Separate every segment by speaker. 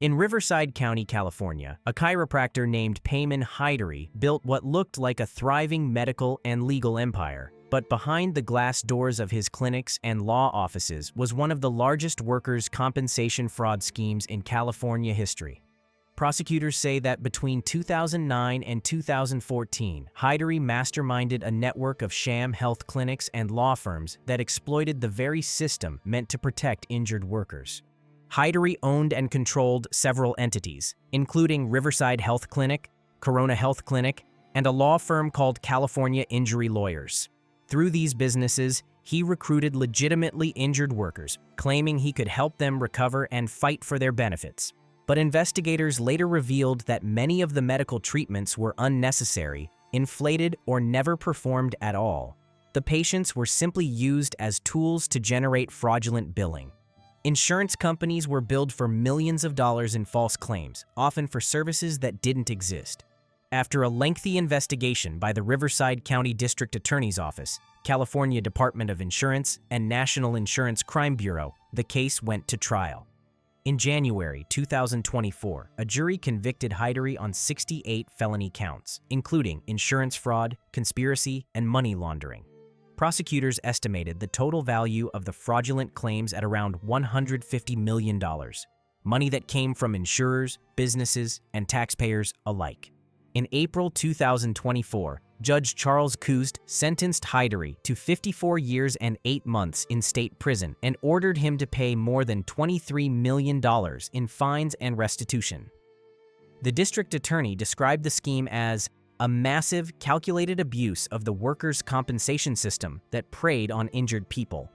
Speaker 1: In Riverside County, California, a chiropractor named Payman Hyderi built what looked like a thriving medical and legal empire. But behind the glass doors of his clinics and law offices was one of the largest workers' compensation fraud schemes in California history. Prosecutors say that between 2009 and 2014, Hyderi masterminded a network of sham health clinics and law firms that exploited the very system meant to protect injured workers. Hyderi owned and controlled several entities, including Riverside Health Clinic, Corona Health Clinic, and a law firm called California Injury Lawyers. Through these businesses, he recruited legitimately injured workers, claiming he could help them recover and fight for their benefits. But investigators later revealed that many of the medical treatments were unnecessary, inflated, or never performed at all. The patients were simply used as tools to generate fraudulent billing. Insurance companies were billed for millions of dollars in false claims, often for services that didn't exist. After a lengthy investigation by the Riverside County District Attorney's Office, California Department of Insurance, and National Insurance Crime Bureau, the case went to trial. In January 2024, a jury convicted Hyderi on 68 felony counts, including insurance fraud, conspiracy, and money laundering. Prosecutors estimated the total value of the fraudulent claims at around $150 million, money that came from insurers, businesses, and taxpayers alike. In April 2024, Judge Charles Kust sentenced Hyderi to 54 years and 8 months in state prison and ordered him to pay more than $23 million in fines and restitution. The district attorney described the scheme as a massive, calculated abuse of the workers' compensation system that preyed on injured people.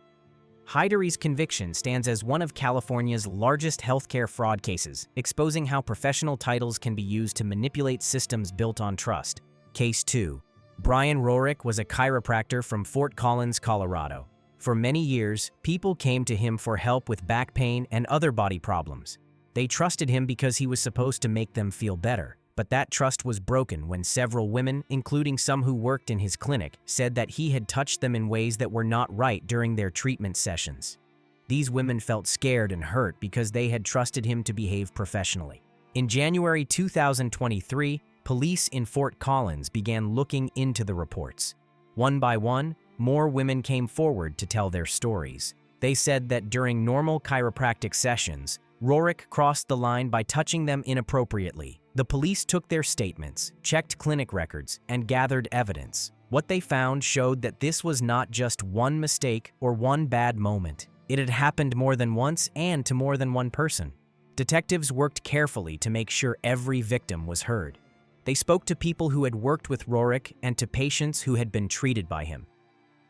Speaker 1: Hyderi's conviction stands as one of California's largest healthcare fraud cases, exposing how professional titles can be used to manipulate systems built on trust. Case 2. Brian Rorick was a chiropractor from Fort Collins, Colorado. For many years, people came to him for help with back pain and other body problems. They trusted him because he was supposed to make them feel better. But that trust was broken when several women, including some who worked in his clinic, said that he had touched them in ways that were not right during their treatment sessions. These women felt scared and hurt because they had trusted him to behave professionally. In January 2023, police in Fort Collins began looking into the reports. One by one, more women came forward to tell their stories. They said that during normal chiropractic sessions, Rorick crossed the line by touching them inappropriately. The police took their statements, checked clinic records, and gathered evidence. What they found showed that this was not just one mistake or one bad moment. It had happened more than once and to more than one person. Detectives worked carefully to make sure every victim was heard. They spoke to people who had worked with Rorick and to patients who had been treated by him.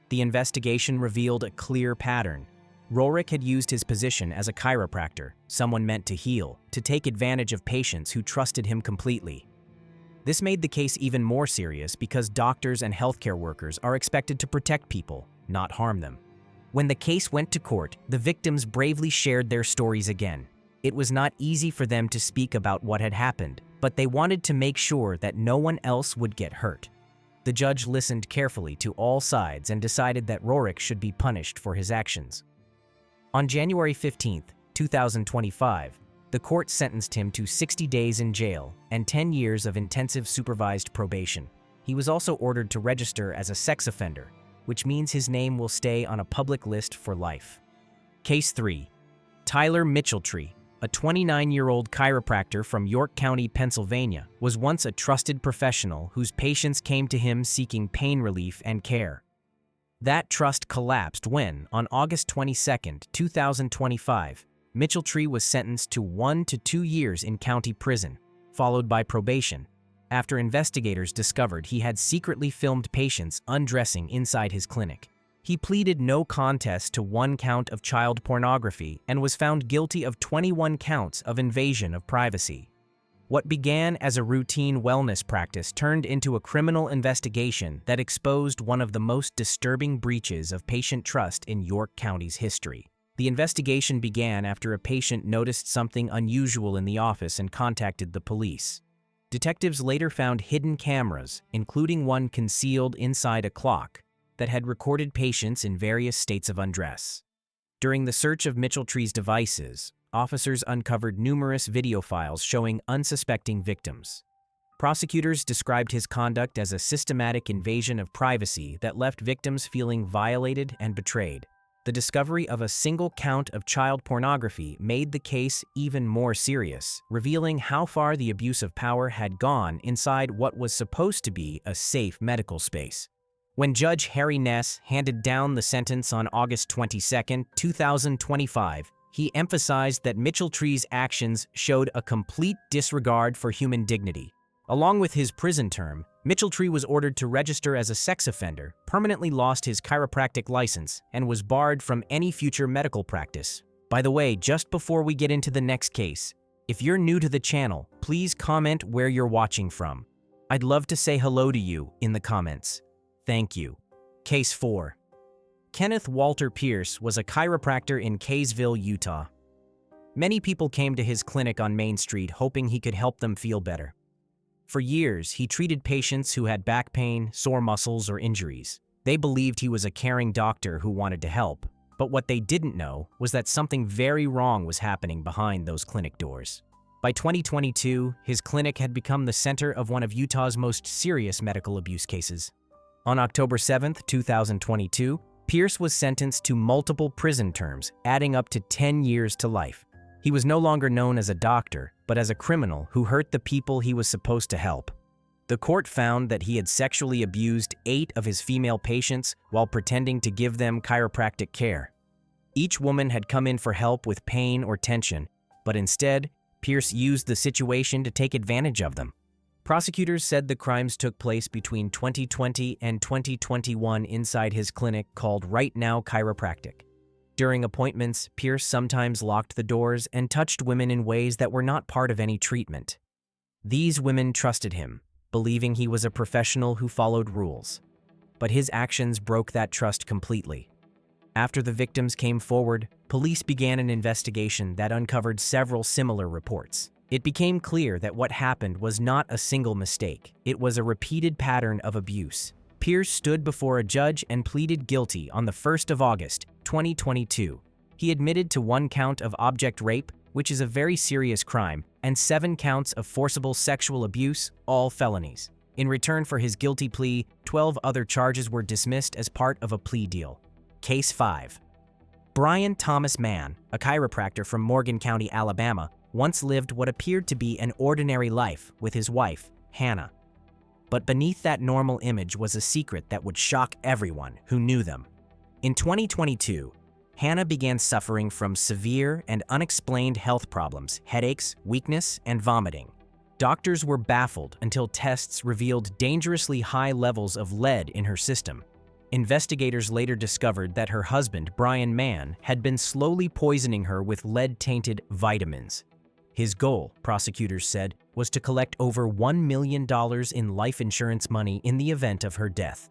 Speaker 1: The investigation revealed a clear pattern. Rorick had used his position as a chiropractor, someone meant to heal, to take advantage of patients who trusted him completely. This made the case even more serious because doctors and healthcare workers are expected to protect people, not harm them. When the case went to court, the victims bravely shared their stories again. It was not easy for them to speak about what had happened, but they wanted to make sure that no one else would get hurt. The judge listened carefully to all sides and decided that Rorick should be punished for his actions. On January 15, 2025, the court sentenced him to 60 days in jail and 10 years of intensive supervised probation. He was also ordered to register as a sex offender, which means his name will stay on a public list for life. Case 3. Tyler Mitchelltree, a 29-year-old chiropractor from York County, Pennsylvania, was once a trusted professional whose patients came to him seeking pain relief and care. That trust collapsed when, on August 22, 2025, Mitchelltree was sentenced to 1 to 2 years in county prison, followed by probation, after investigators discovered he had secretly filmed patients undressing inside his clinic. He pleaded no contest to 1 count of child pornography and was found guilty of 21 counts of invasion of privacy. What began as a routine wellness practice turned into a criminal investigation that exposed one of the most disturbing breaches of patient trust in York County's history. The investigation began after a patient noticed something unusual in the office and contacted the police. Detectives later found hidden cameras, including one concealed inside a clock, that had recorded patients in various states of undress. During the search of Mitchelltree's devices, officers uncovered numerous video files showing unsuspecting victims. Prosecutors described his conduct as a systematic invasion of privacy that left victims feeling violated and betrayed. The discovery of a single count of child pornography made the case even more serious, revealing how far the abuse of power had gone inside what was supposed to be a safe medical space. When Judge Harry Ness handed down the sentence on August 22, 2025, he emphasized that Mitchell-Tree's actions showed a complete disregard for human dignity. Along with his prison term, Mitchell-Tree was ordered to register as a sex offender, permanently lost his chiropractic license, and was barred from any future medical practice. By the way, just before we get into the next case, if you're new to the channel, please comment where you're watching from. I'd love to say hello to you in the comments. Thank you. Case 4. Kenneth Walter Pierce was a chiropractor in Kaysville, Utah. Many people came to his clinic on Main Street hoping he could help them feel better. For years, he treated patients who had back pain, sore muscles, or injuries. They believed he was a caring doctor who wanted to help, but what they didn't know was that something very wrong was happening behind those clinic doors. By 2022, his clinic had become the center of one of Utah's most serious medical abuse cases. On October 7, 2022, Pierce was sentenced to multiple prison terms, adding up to 10 years to life. He was no longer known as a doctor, but as a criminal who hurt the people he was supposed to help. The court found that he had sexually abused 8 of his female patients while pretending to give them chiropractic care. Each woman had come in for help with pain or tension, but instead, Pierce used the situation to take advantage of them. Prosecutors said the crimes took place between 2020 and 2021 inside his clinic called Right Now Chiropractic. During appointments, Pierce sometimes locked the doors and touched women in ways that were not part of any treatment. These women trusted him, believing he was a professional who followed rules. But his actions broke that trust completely. After the victims came forward, police began an investigation that uncovered several similar reports. It became clear that what happened was not a single mistake. It was a repeated pattern of abuse. Pierce stood before a judge and pleaded guilty on the 1st of August, 2022. He admitted to 1 count of object rape, which is a very serious crime, and 7 counts of forcible sexual abuse, all felonies. In return for his guilty plea, 12 other charges were dismissed as part of a plea deal. Case 5. Brian Thomas Mann, a chiropractor from Morgan County, Alabama, once lived what appeared to be an ordinary life with his wife, Hannah. But beneath that normal image was a secret that would shock everyone who knew them. In 2022, Hannah began suffering from severe and unexplained health problems, headaches, weakness, and vomiting. Doctors were baffled until tests revealed dangerously high levels of lead in her system. Investigators later discovered that her husband, Brian Mann, had been slowly poisoning her with lead-tainted vitamins. His goal, prosecutors said, was to collect over $1 million in life insurance money in the event of her death.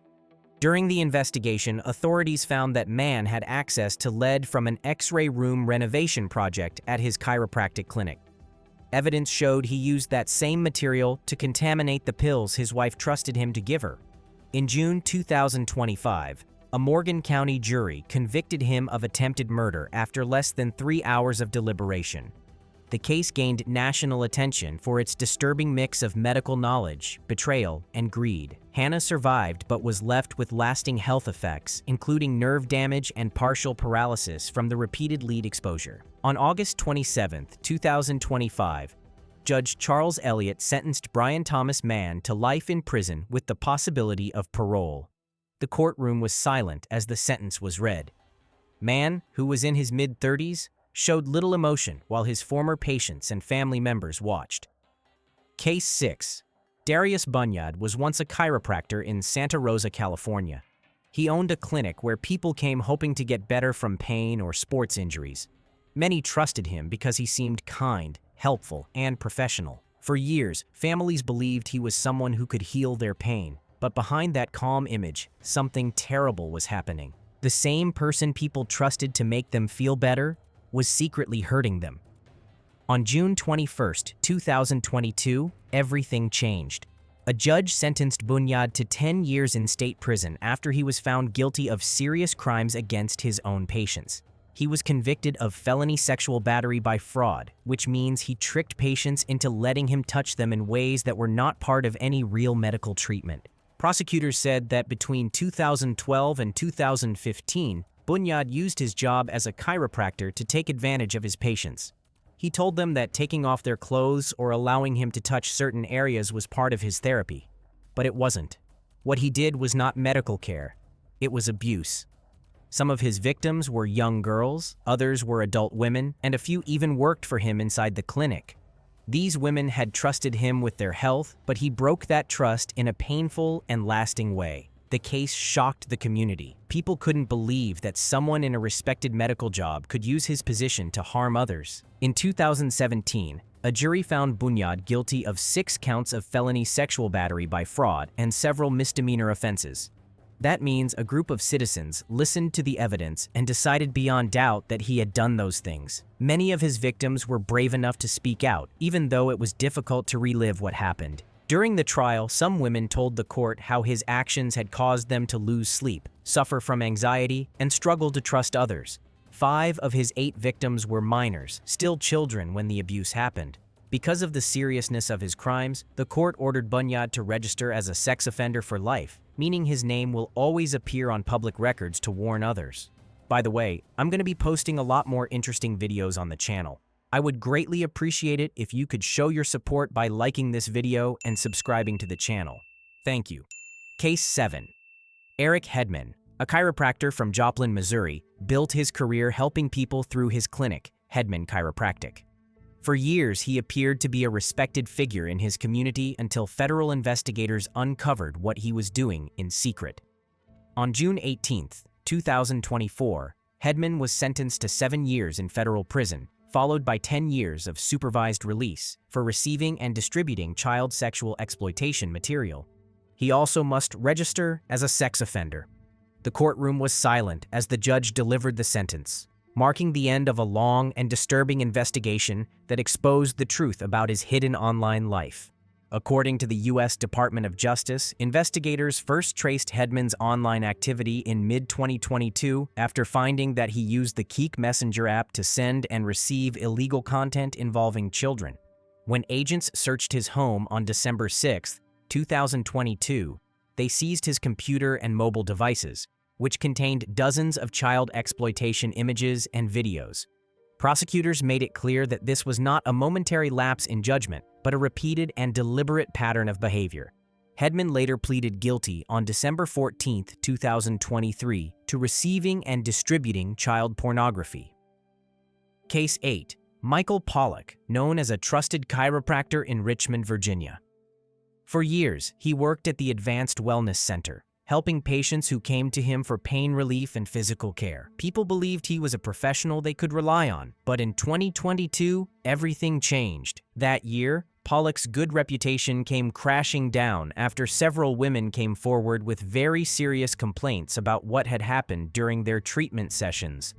Speaker 1: During the investigation, authorities found that Mann had access to lead from an X-ray room renovation project at his chiropractic clinic. Evidence showed he used that same material to contaminate the pills his wife trusted him to give her. In June 2025, a Morgan County jury convicted him of attempted murder after less than 3 hours of deliberation. The case gained national attention for its disturbing mix of medical knowledge, betrayal, and greed. Hannah survived but was left with lasting health effects, including nerve damage and partial paralysis from the repeated lead exposure. On August 27, 2025, Judge Charles Elliott sentenced Brian Thomas Mann to life in prison with the possibility of parole. The courtroom was silent as the sentence was read. Mann, who was in his mid-30s, showed little emotion while his former patients and family members watched. Case 6. Darius Bunyad was once a chiropractor in Santa Rosa, California. He owned a clinic where people came hoping to get better from pain or sports injuries. Many trusted him because he seemed kind, helpful, and professional. For years, families believed he was someone who could heal their pain, but behind that calm image, something terrible was happening. The same person people trusted to make them feel better was secretly hurting them. On June 21, 2022, everything changed. A judge sentenced Bunyad to 10 years in state prison after he was found guilty of serious crimes against his own patients. He was convicted of felony sexual battery by fraud, which means he tricked patients into letting him touch them in ways that were not part of any real medical treatment. Prosecutors said that between 2012 and 2015, Bunyad used his job as a chiropractor to take advantage of his patients. He told them that taking off their clothes or allowing him to touch certain areas was part of his therapy. But it wasn't. What he did was not medical care. It was abuse. Some of his victims were young girls, others were adult women, and a few even worked for him inside the clinic. These women had trusted him with their health, but he broke that trust in a painful and lasting way. The case shocked the community. People couldn't believe that someone in a respected medical job could use his position to harm others. In 2017, a jury found Bunyad guilty of 6 counts of felony sexual battery by fraud and several misdemeanor offenses. That means a group of citizens listened to the evidence and decided beyond doubt that he had done those things. Many of his victims were brave enough to speak out, even though it was difficult to relive what happened. During the trial, some women told the court how his actions had caused them to lose sleep, suffer from anxiety, and struggle to trust others. 5 of his 8 victims were minors, still children when the abuse happened. Because of the seriousness of his crimes, the court ordered Bunyad to register as a sex offender for life, meaning his name will always appear on public records to warn others. By the way, I'm going to be posting a lot more interesting videos on the channel. I would greatly appreciate it if you could show your support by liking this video and subscribing to the channel. Thank you. Case 7. Eric Hedman, a chiropractor from Joplin, Missouri, built his career helping people through his clinic, Hedman Chiropractic. For years, he appeared to be a respected figure in his community until federal investigators uncovered what he was doing in secret. On June 18, 2024, Hedman was sentenced to 7 years in federal prison, followed by 10 years of supervised release for receiving and distributing child sexual exploitation material. He also must register as a sex offender. The courtroom was silent as the judge delivered the sentence, marking the end of a long and disturbing investigation that exposed the truth about his hidden online life. According to the U.S. Department of Justice, investigators first traced Hedman's online activity in mid-2022 after finding that he used the Kik Messenger app to send and receive illegal content involving children. When agents searched his home on December 6, 2022, they seized his computer and mobile devices, which contained dozens of child exploitation images and videos. Prosecutors made it clear that this was not a momentary lapse in judgment, but a repeated and deliberate pattern of behavior. Hedman later pleaded guilty on December 14, 2023, to receiving and distributing child pornography. Case 8. Michael Pollock, known as a trusted chiropractor in Richmond, Virginia. For years, he worked at the Advanced Wellness Center, helping patients who came to him for pain relief and physical care. People believed he was a professional they could rely on, but in 2022, everything changed. That year, Pollock's good reputation came crashing down after several women came forward with very serious complaints about what had happened during their treatment sessions.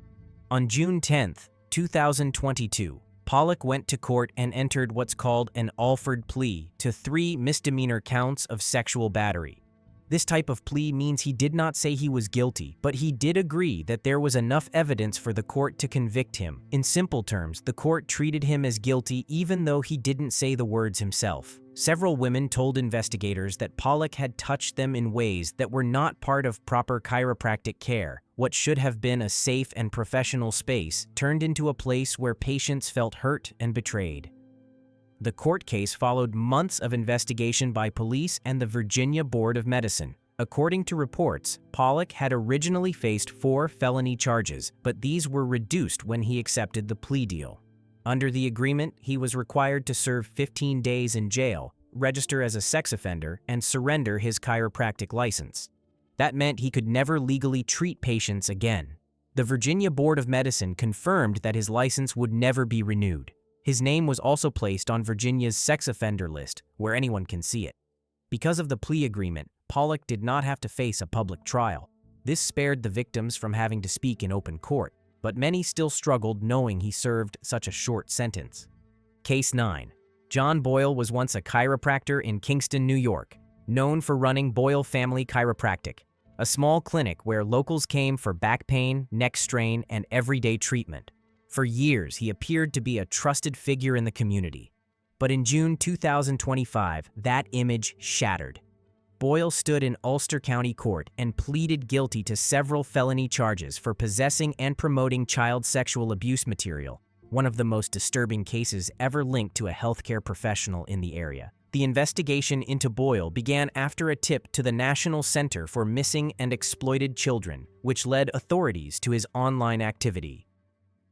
Speaker 1: On June 10, 2022, Pollock went to court and entered what's called an Alford plea to 3 misdemeanor counts of sexual battery. This type of plea means he did not say he was guilty, but he did agree that there was enough evidence for the court to convict him. In simple terms, the court treated him as guilty even though he didn't say the words himself. Several women told investigators that Pollock had touched them in ways that were not part of proper chiropractic care. What should have been a safe and professional space turned into a place where patients felt hurt and betrayed. The court case followed months of investigation by police and the Virginia Board of Medicine. According to reports, Pollock had originally faced 4 felony charges, but these were reduced when he accepted the plea deal. Under the agreement, he was required to serve 15 days in jail, register as a sex offender, and surrender his chiropractic license. That meant he could never legally treat patients again. The Virginia Board of Medicine confirmed that his license would never be renewed. His name was also placed on Virginia's sex offender list, where anyone can see it. Because of the plea agreement, Pollock did not have to face a public trial. This spared the victims from having to speak in open court, but many still struggled knowing he served such a short sentence. Case 9. John Boyle was once a chiropractor in Kingston, New York, known for running Boyle Family Chiropractic. a small clinic where locals came for back pain, neck strain, and everyday treatment. For years, he appeared to be a trusted figure in the community. But in June 2025, that image shattered. Boyle stood in Ulster County Court and pleaded guilty to several felony charges for possessing and promoting child sexual abuse material, one of the most disturbing cases ever linked to a healthcare professional in the area. The investigation into Boyle began after a tip to the National Center for Missing and Exploited Children, which led authorities to his online activity.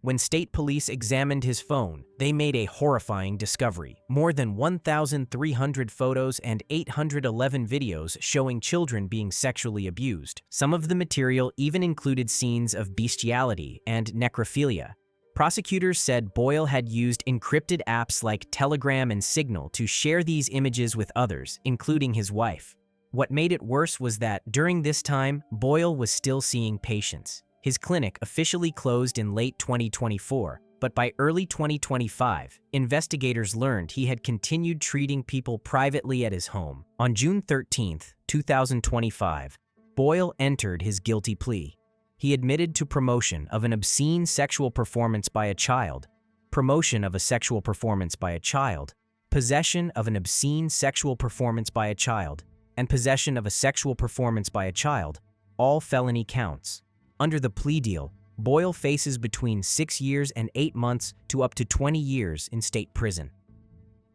Speaker 1: When state police examined his phone, they made a horrifying discovery: more than 1,300 photos and 811 videos showing children being sexually abused. Some of the material even included scenes of bestiality and necrophilia. Prosecutors said Boyle had used encrypted apps like Telegram and Signal to share these images with others, including his wife. What made it worse was that during this time, Boyle was still seeing patients. His clinic officially closed in late 2024, but by early 2025, investigators learned he had continued treating people privately at his home. On June 13, 2025, Boyle entered his guilty plea. He admitted to promotion of an obscene sexual performance by a child, promotion of a sexual performance by a child, possession of an obscene sexual performance by a child, and possession of a sexual performance by a child, all felony counts. Under the plea deal, Boyle faces between 6 years and 8 months to up to 20 years in state prison.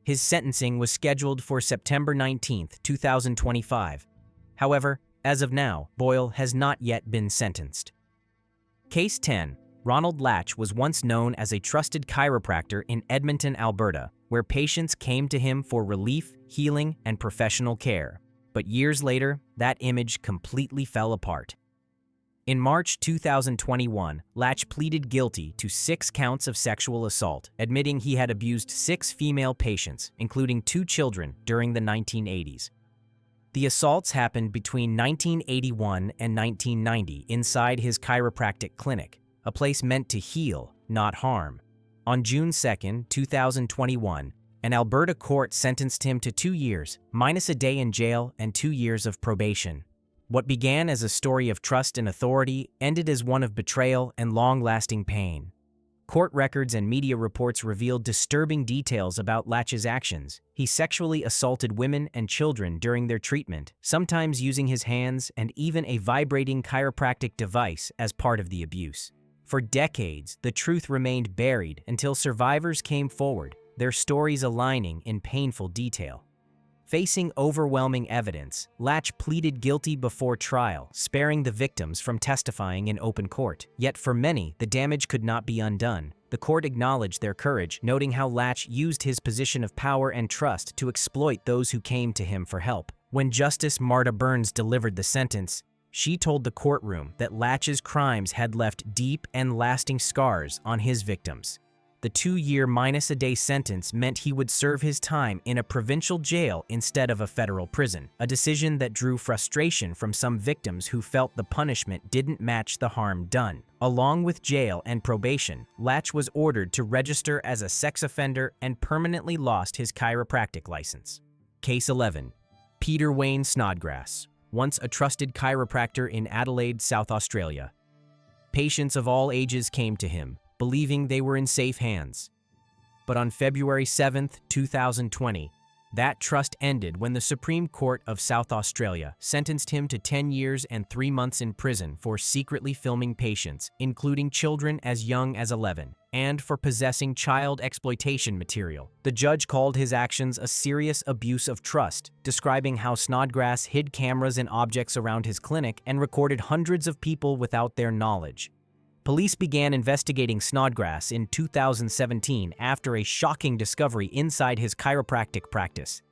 Speaker 1: His sentencing was scheduled for September 19, 2025. However, as of now, Boyle has not yet been sentenced. Case 10. Ronald Latch was once known as a trusted chiropractor in Edmonton, Alberta, where patients came to him for relief, healing, and professional care. But years later, that image completely fell apart. In March 2021, Latch pleaded guilty to 6 counts of sexual assault, admitting he had abused 6 female patients, including 2 children, during the 1980s. The assaults happened between 1981 and 1990 inside his chiropractic clinic, a place meant to heal, not harm. On June 2, 2021, an Alberta court sentenced him to 2 years, minus a day in jail, and 2 years of probation. What began as a story of trust and authority ended as one of betrayal and long-lasting pain. Court records and media reports revealed disturbing details about Latch's actions. He sexually assaulted women and children during their treatment, sometimes using his hands and even a vibrating chiropractic device as part of the abuse. For decades, the truth remained buried until survivors came forward, their stories aligning in painful detail. Facing overwhelming evidence, Latch pleaded guilty before trial, sparing the victims from testifying in open court. Yet for many, the damage could not be undone. The court acknowledged their courage, noting how Latch used his position of power and trust to exploit those who came to him for help. When Justice Marta Burns delivered the sentence, she told the courtroom that Latch's crimes had left deep and lasting scars on his victims. The 2-year minus a day sentence meant he would serve his time in a provincial jail instead of a federal prison, a decision that drew frustration from some victims who felt the punishment didn't match the harm done. Along with jail and probation, Latch was ordered to register as a sex offender and permanently lost his chiropractic license. Case 11. Peter Wayne Snodgrass, once a trusted chiropractor in Adelaide, South Australia. Patients of all ages came to him, believing they were in safe hands. But on February 7, 2020, that trust ended when the Supreme Court of South Australia sentenced him to 10 years and 3 months in prison for secretly filming patients, including children as young as 11, and for possessing child exploitation material. The judge called his actions a serious abuse of trust, describing how Snodgrass hid cameras and objects around his clinic and recorded hundreds of people without their knowledge. Police began investigating Snodgrass in 2017 after a shocking discovery inside his chiropractic practice.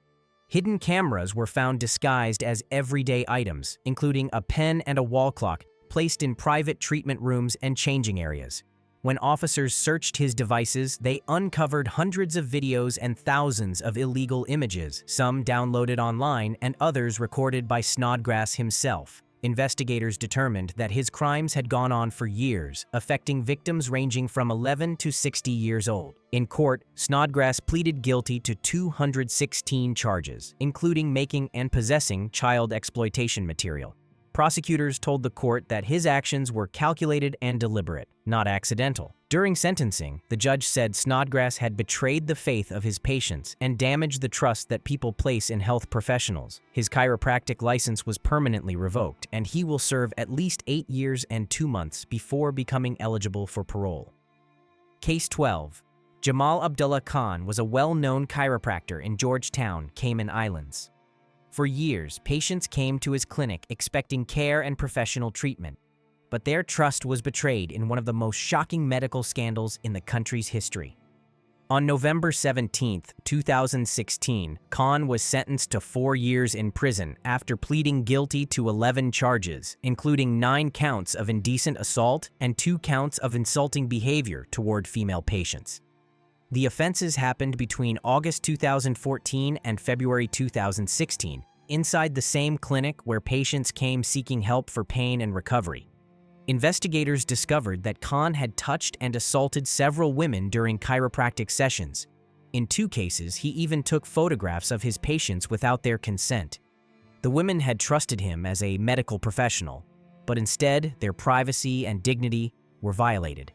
Speaker 1: Hidden cameras were found disguised as everyday items, including a pen and a wall clock, placed in private treatment rooms and changing areas. When officers searched his devices, they uncovered hundreds of videos and thousands of illegal images, some downloaded online and others recorded by Snodgrass himself. Investigators determined that his crimes had gone on for years, affecting victims ranging from 11 to 60 years old. In court, Snodgrass pleaded guilty to 216 charges, including making and possessing child exploitation material. Prosecutors told the court that his actions were calculated and deliberate, not accidental. During sentencing, the judge said Snodgrass had betrayed the faith of his patients and damaged the trust that people place in health professionals. His chiropractic license was permanently revoked, and he will serve at least 8 years and 2 months before becoming eligible for parole. Case 12. Jamal Abdullah Khan was a well-known chiropractor in Georgetown, Cayman Islands. For years, patients came to his clinic expecting care and professional treatment, but their trust was betrayed in one of the most shocking medical scandals in the country's history. On November 17, 2016, Khan was sentenced to 4 years in prison after pleading guilty to 11 charges, including 9 counts of indecent assault and 2 counts of insulting behavior toward female patients. The offenses happened between August 2014 and February 2016, inside the same clinic where patients came seeking help for pain and recovery. Investigators discovered that Khan had touched and assaulted several women during chiropractic sessions. In 2 cases, he even took photographs of his patients without their consent. The women had trusted him as a medical professional, but instead, their privacy and dignity were violated.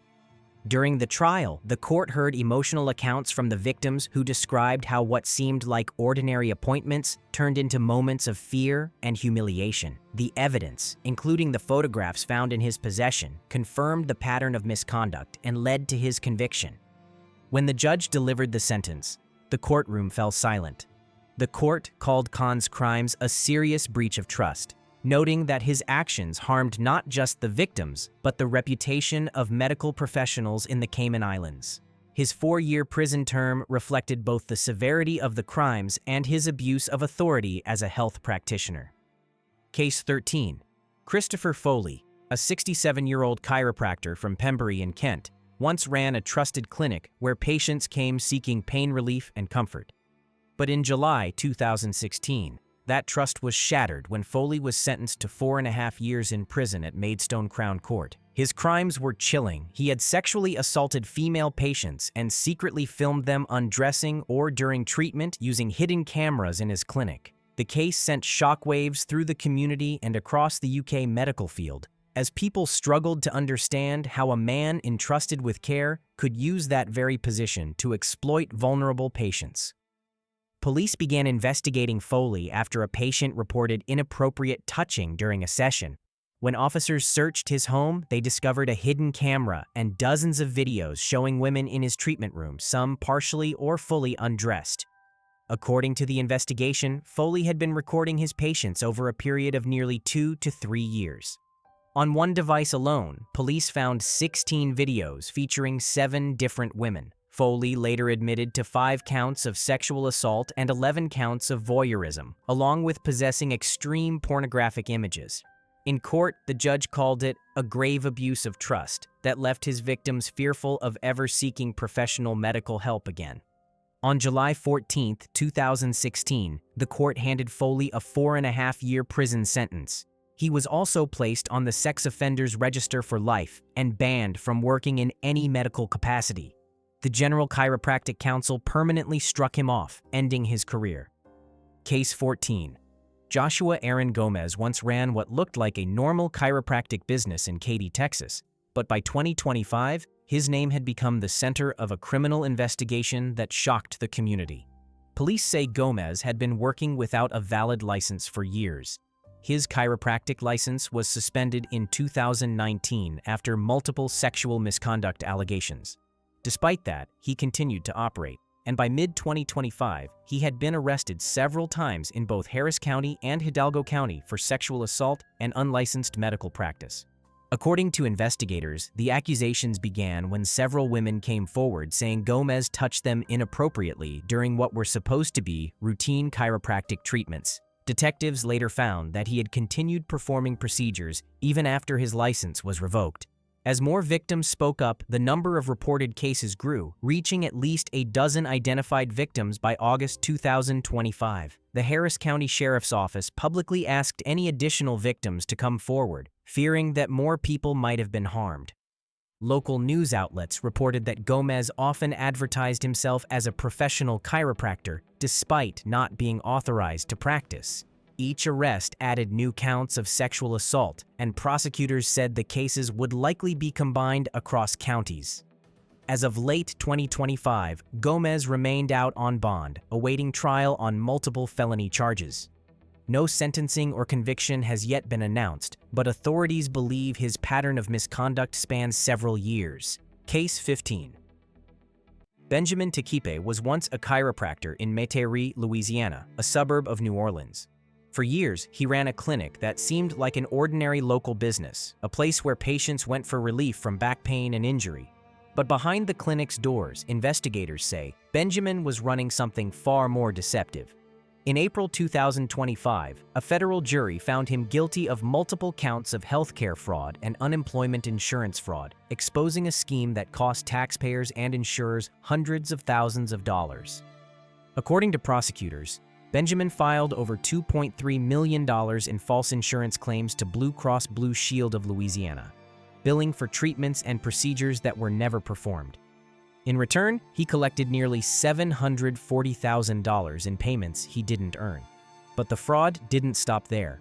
Speaker 1: During the trial, the court heard emotional accounts from the victims who described how what seemed like ordinary appointments turned into moments of fear and humiliation. The evidence, including the photographs found in his possession, confirmed the pattern of misconduct and led to his conviction. When the judge delivered the sentence, the courtroom fell silent. The court called Khan's crimes a serious breach of trust, noting that his actions harmed not just the victims, but the reputation of medical professionals in the Cayman Islands. His 4-year prison term reflected both the severity of the crimes and his abuse of authority as a health practitioner. Case 13. Christopher Foley, a 67-year-old chiropractor from Pembury in Kent, once ran a trusted clinic where patients came seeking pain relief and comfort. But in July 2016, that trust was shattered when Foley was sentenced to 4.5 years in prison at Maidstone Crown Court. His crimes were chilling. He had sexually assaulted female patients and secretly filmed them undressing or during treatment using hidden cameras in his clinic. The case sent shockwaves through the community and across the UK medical field, as people struggled to understand how a man entrusted with care could use that very position to exploit vulnerable patients. Police began investigating Foley after a patient reported inappropriate touching during a session. When officers searched his home, they discovered a hidden camera and dozens of videos showing women in his treatment room, some partially or fully undressed. According to the investigation, Foley had been recording his patients over a period of nearly 2 to 3 years. On one device alone, police found 16 videos featuring 7 different women. Foley later admitted to 5 counts of sexual assault and 11 counts of voyeurism, along with possessing extreme pornographic images. In court, the judge called it a grave abuse of trust that left his victims fearful of ever seeking professional medical help again. On July 14, 2016, the court handed Foley a 4.5-year prison sentence. He was also placed on the sex offenders register for life and banned from working in any medical capacity. The General Chiropractic Council permanently struck him off, ending his career. Case 14. Joshua Aaron Gomez once ran what looked like a normal chiropractic business in Katy, Texas, but by 2025, his name had become the center of a criminal investigation that shocked the community. Police say Gomez had been working without a valid license for years. His chiropractic license was suspended in 2019 after multiple sexual misconduct allegations. Despite that, he continued to operate, and by mid-2025, he had been arrested several times in both Harris County and Hidalgo County for sexual assault and unlicensed medical practice. According to investigators, the accusations began when several women came forward saying Gomez touched them inappropriately during what were supposed to be routine chiropractic treatments. Detectives later found that he had continued performing procedures even after his license was revoked. As more victims spoke up, the number of reported cases grew, reaching at least a dozen identified victims by August 2025. The Harris County Sheriff's Office publicly asked any additional victims to come forward, fearing that more people might have been harmed. Local news outlets reported that Gomez often advertised himself as a professional chiropractor, despite not being authorized to practice. Each arrest added new counts of sexual assault, and prosecutors said the cases would likely be combined across counties. As of late 2025, Gomez remained out on bond, awaiting trial on multiple felony charges. No sentencing or conviction has yet been announced, but authorities believe his pattern of misconduct spans several years. Case 15. Benjamin Tequipe was once a chiropractor in Metairie, Louisiana, a suburb of New Orleans. For years, he ran a clinic that seemed like an ordinary local business, a place where patients went for relief from back pain and injury. But behind the clinic's doors, investigators say Benjamin was running something far more deceptive. In April 2025, a federal jury found him guilty of multiple counts of healthcare fraud and unemployment insurance fraud, exposing a scheme that cost taxpayers and insurers hundreds of thousands of dollars. According to prosecutors, Benjamin filed over $2.3 million in false insurance claims to Blue Cross Blue Shield of Louisiana, billing for treatments and procedures that were never performed. In return, he collected nearly $740,000 in payments he didn't earn. But the fraud didn't stop there.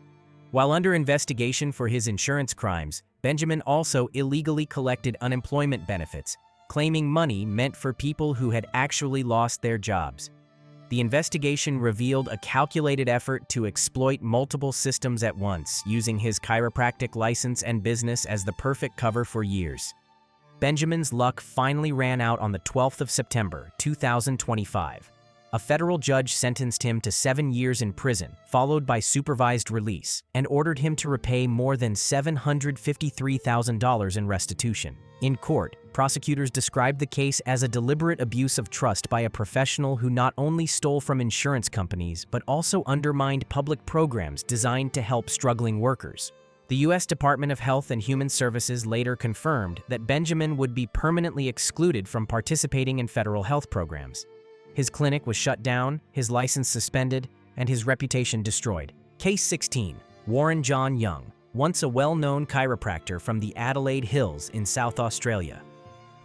Speaker 1: While under investigation for his insurance crimes, Benjamin also illegally collected unemployment benefits, claiming money meant for people who had actually lost their jobs. The investigation revealed a calculated effort to exploit multiple systems at once, using his chiropractic license and business as the perfect cover for years. Benjamin's luck finally ran out on the 12th of September, 2025. A federal judge sentenced him to 7 years in prison, followed by supervised release, and ordered him to repay more than $753,000 in restitution. In court, prosecutors described the case as a deliberate abuse of trust by a professional who not only stole from insurance companies, but also undermined public programs designed to help struggling workers. The U.S. Department of Health and Human Services later confirmed that Benjamin would be permanently excluded from participating in federal health programs. His clinic was shut down, his license suspended, and his reputation destroyed. Case 16. Warren John Young, once a well-known chiropractor from the Adelaide Hills in South Australia.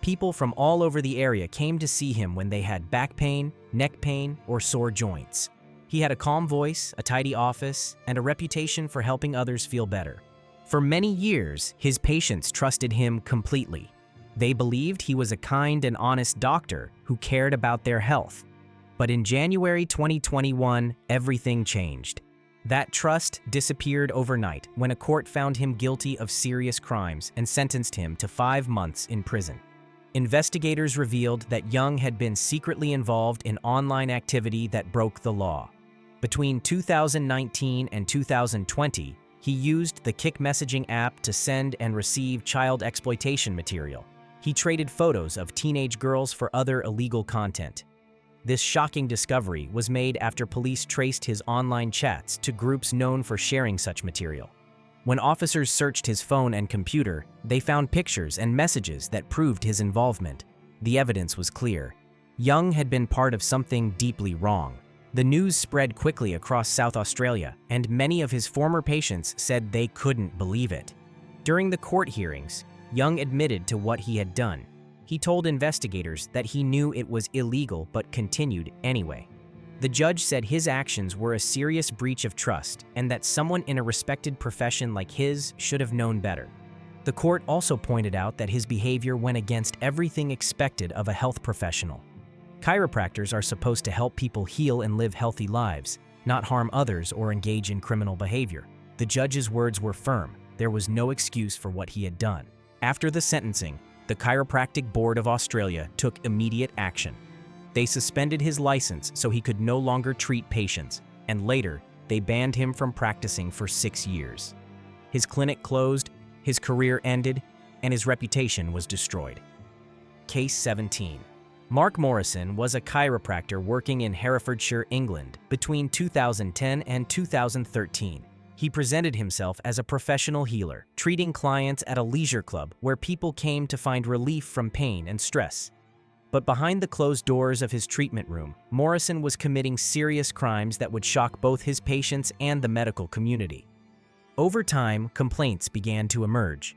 Speaker 1: People from all over the area came to see him when they had back pain, neck pain, or sore joints. He had a calm voice, a tidy office, and a reputation for helping others feel better. For many years, his patients trusted him completely. They believed he was a kind and honest doctor who cared about their health. But in January 2021, everything changed. That trust disappeared overnight when a court found him guilty of serious crimes and sentenced him to 5 months in prison. Investigators revealed that Young had been secretly involved in online activity that broke the law. Between 2019 and 2020, he used the Kik messaging app to send and receive child exploitation material. He traded photos of teenage girls for other illegal content. This shocking discovery was made after police traced his online chats to groups known for sharing such material. When officers searched his phone and computer, they found pictures and messages that proved his involvement. The evidence was clear. Young had been part of something deeply wrong. The news spread quickly across South Australia, and many of his former patients said they couldn't believe it. During the court hearings, Young admitted to what he had done. He told investigators that he knew it was illegal but continued anyway. The judge said his actions were a serious breach of trust and that someone in a respected profession like his should have known better. The court also pointed out that his behavior went against everything expected of a health professional. Chiropractors are supposed to help people heal and live healthy lives, not harm others or engage in criminal behavior. The judge's words were firm. There was no excuse for what he had done. After the sentencing, the Chiropractic Board of Australia took immediate action. They suspended his license so he could no longer treat patients, and later, they banned him from practicing for 6 years. His clinic closed, his career ended, and his reputation was destroyed. Case 17. Mark Morrison was a chiropractor working in Herefordshire, England, between 2010 and 2013. He presented himself as a professional healer, treating clients at a leisure club where people came to find relief from pain and stress. But behind the closed doors of his treatment room, Morrison was committing serious crimes that would shock both his patients and the medical community. Over time, complaints began to emerge.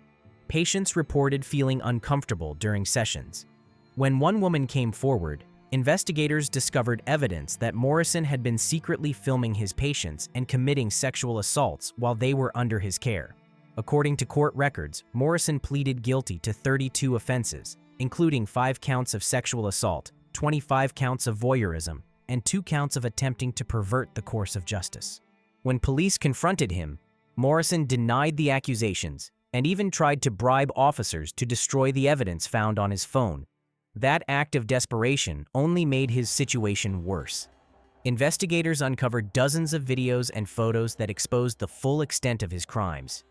Speaker 1: Patients reported feeling uncomfortable during sessions. When one woman came forward, Investigators discovered evidence that Morrison had been secretly filming his patients and committing sexual assaults while they were under his care. According to court records, Morrison pleaded guilty to 32 offenses, including 5 counts of sexual assault, 25 counts of voyeurism, and 2 counts of attempting to pervert the course of justice. When police confronted him, Morrison denied the accusations and even tried to bribe officers to destroy the evidence found on his phone. That act of desperation only made his situation worse. Investigators uncovered dozens of videos and photos that exposed the full extent of his crimes.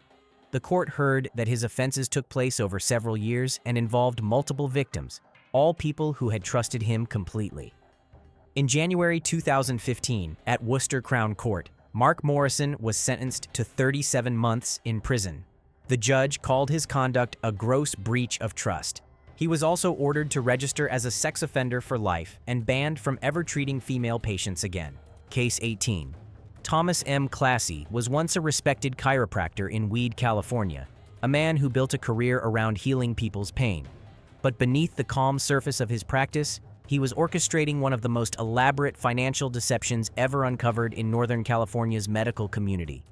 Speaker 1: The court heard that his offenses took place over several years and involved multiple victims, all people who had trusted him completely. In January 2015, at Worcester Crown Court, Mark Morrison was sentenced to 37 months in prison. The judge called his conduct a gross breach of trust. He was also ordered to register as a sex offender for life and banned from ever treating female patients again. Case 18. Thomas M. Classy was once a respected chiropractor in Weed, California, a man who built a career around healing people's pain. But beneath the calm surface of his practice, he was orchestrating one of the most elaborate financial deceptions ever uncovered in Northern California's medical community.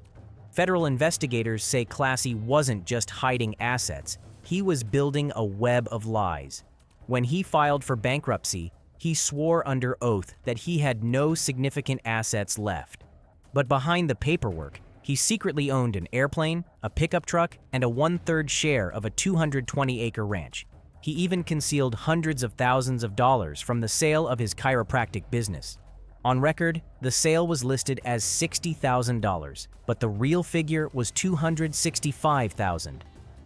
Speaker 1: Federal investigators say Classy wasn't just hiding assets, he was building a web of lies. When he filed for bankruptcy, he swore under oath that he had no significant assets left. But behind the paperwork, he secretly owned an airplane, a pickup truck, and a 1/3 share of a 220-acre ranch. He even concealed hundreds of thousands of dollars from the sale of his chiropractic business. On record, the sale was listed as $60,000, but the real figure was $265,000.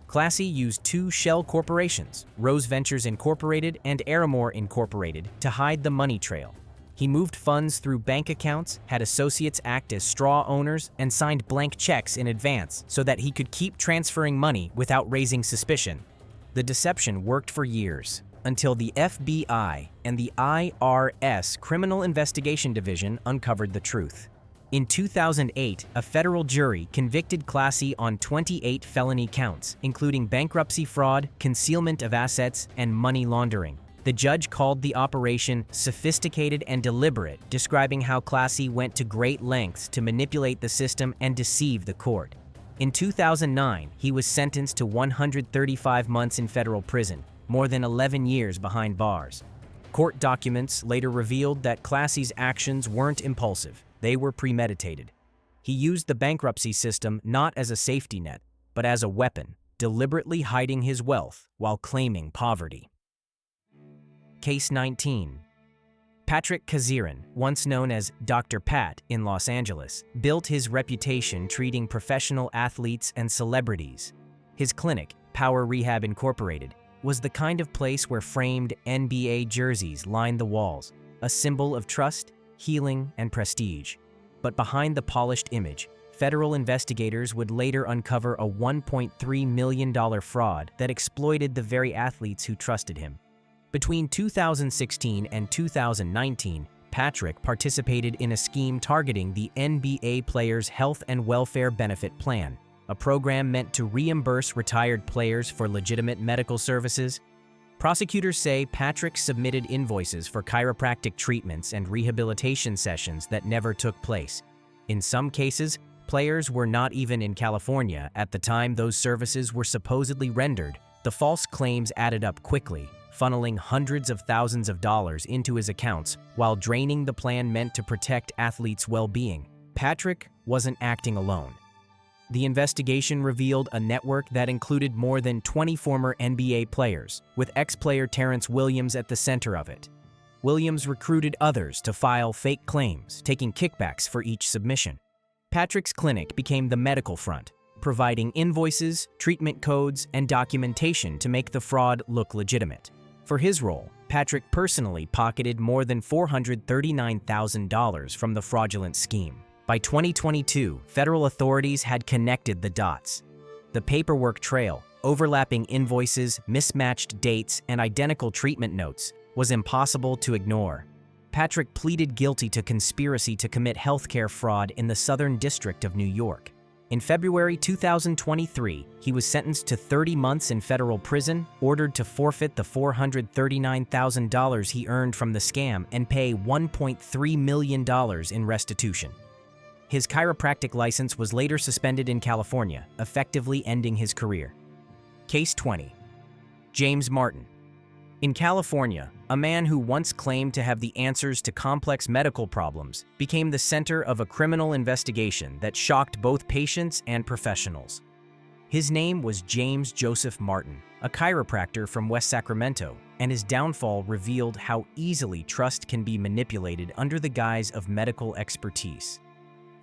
Speaker 1: Classy used 2 shell corporations, Rose Ventures Incorporated and Aramore Incorporated, to hide the money trail. He moved funds through bank accounts, had associates act as straw owners, and signed blank checks in advance so that he could keep transferring money without raising suspicion. The deception worked for years, until the FBI and the IRS Criminal Investigation Division uncovered the truth. In 2008, a federal jury convicted Classy on 28 felony counts, including bankruptcy fraud, concealment of assets, and money laundering. The judge called the operation sophisticated and deliberate, describing how Classy went to great lengths to manipulate the system and deceive the court. In 2009, he was sentenced to 135 months in federal prison, more than 11 years behind bars. Court documents later revealed that Classy's actions weren't impulsive, they were premeditated. He used the bankruptcy system not as a safety net, but as a weapon, deliberately hiding his wealth while claiming poverty. Case 19. Patrick Kaziran, once known as Dr. Pat in Los Angeles, built his reputation treating professional athletes and celebrities. His clinic, Power Rehab Incorporated, was the kind of place where framed NBA jerseys lined the walls, a symbol of trust, healing, and prestige. But behind the polished image, federal investigators would later uncover a $1.3 million fraud that exploited the very athletes who trusted him. Between 2016 and 2019, Patrick participated in a scheme targeting the NBA Players' Health and Welfare Benefit Plan, a program meant to reimburse retired players for legitimate medical services. Prosecutors say Patrick submitted invoices for chiropractic treatments and rehabilitation sessions that never took place. In some cases, players were not even in California at the time those services were supposedly rendered. The false claims added up quickly, funneling hundreds of thousands of dollars into his accounts while draining the plan meant to protect athletes' well-being. Patrick wasn't acting alone. The investigation revealed a network that included more than 20 former NBA players, with ex-player Terrence Williams at the center of it. Williams recruited others to file fake claims, taking kickbacks for each submission. Patrick's clinic became the medical front, providing invoices, treatment codes, and documentation to make the fraud look legitimate. For his role, Patrick personally pocketed more than $439,000 from the fraudulent scheme. By 2022, federal authorities had connected the dots. The paperwork trail, overlapping invoices, mismatched dates, and identical treatment notes, was impossible to ignore. Patrick pleaded guilty to conspiracy to commit healthcare fraud in the Southern District of New York. In February 2023, he was sentenced to 30 months in federal prison, ordered to forfeit the $439,000 he earned from the scam and pay $1.3 million in restitution. His chiropractic license was later suspended in California, effectively ending his career. Case 20. James Martin. In California, a man who once claimed to have the answers to complex medical problems became the center of a criminal investigation that shocked both patients and professionals. His name was James Joseph Martin, a chiropractor from West Sacramento, and his downfall revealed how easily trust can be manipulated under the guise of medical expertise.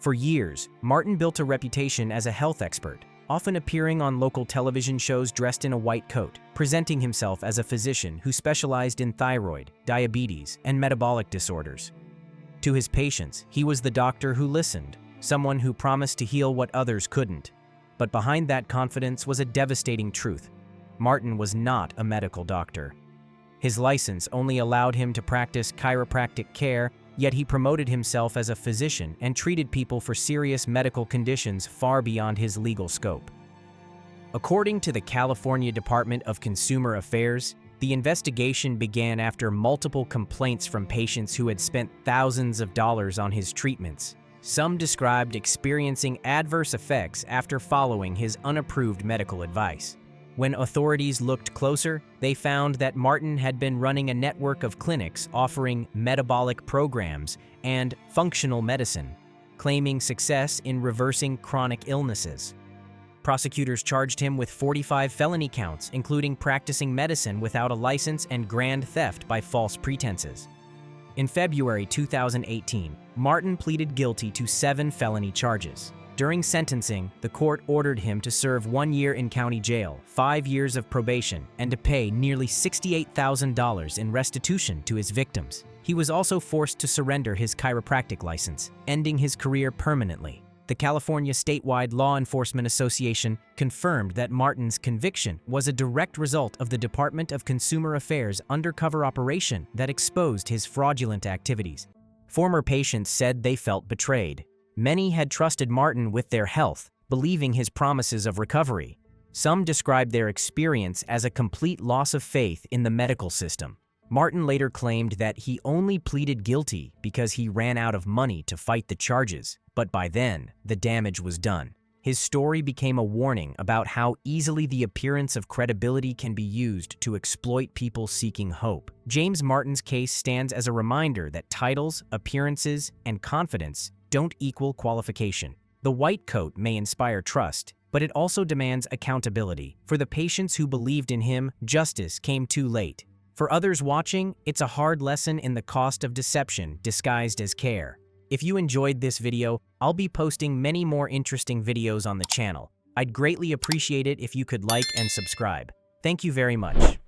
Speaker 1: For years, Martin built a reputation as a health expert, often appearing on local television shows dressed in a white coat, presenting himself as a physician who specialized in thyroid, diabetes, and metabolic disorders. To his patients, he was the doctor who listened, someone who promised to heal what others couldn't. But behind that confidence was a devastating truth. Martin was not a medical doctor. His license only allowed him to practice chiropractic care, yet he promoted himself as a physician and treated people for serious medical conditions far beyond his legal scope. According to the California Department of Consumer Affairs, the investigation began after multiple complaints from patients who had spent thousands of dollars on his treatments. Some described experiencing adverse effects after following his unapproved medical advice. When authorities looked closer, they found that Martin had been running a network of clinics offering metabolic programs and functional medicine, claiming success in reversing chronic illnesses. Prosecutors charged him with 45 felony counts, including practicing medicine without a license and grand theft by false pretenses. In February 2018, Martin pleaded guilty to 7 felony charges. During sentencing, the court ordered him to serve 1 year in county jail, 5 years of probation, and to pay nearly $68,000 in restitution to his victims. He was also forced to surrender his chiropractic license, ending his career permanently. The California Statewide Law Enforcement Association confirmed that Martin's conviction was a direct result of the Department of Consumer Affairs' undercover operation that exposed his fraudulent activities. Former patients said they felt betrayed. Many had trusted Martin with their health, believing his promises of recovery. Some described their experience as a complete loss of faith in the medical system. Martin later claimed that he only pleaded guilty because he ran out of money to fight the charges, but by then, the damage was done. His story became a warning about how easily the appearance of credibility can be used to exploit people seeking hope. James Martin's case stands as a reminder that titles, appearances, and confidence don't equal qualification. The white coat may inspire trust, but it also demands accountability. For the patients who believed in him, justice came too late. For others watching, it's a hard lesson in the cost of deception disguised as care. If you enjoyed this video, I'll be posting many more interesting videos on the channel. I'd greatly appreciate it if you could like and subscribe. Thank you very much.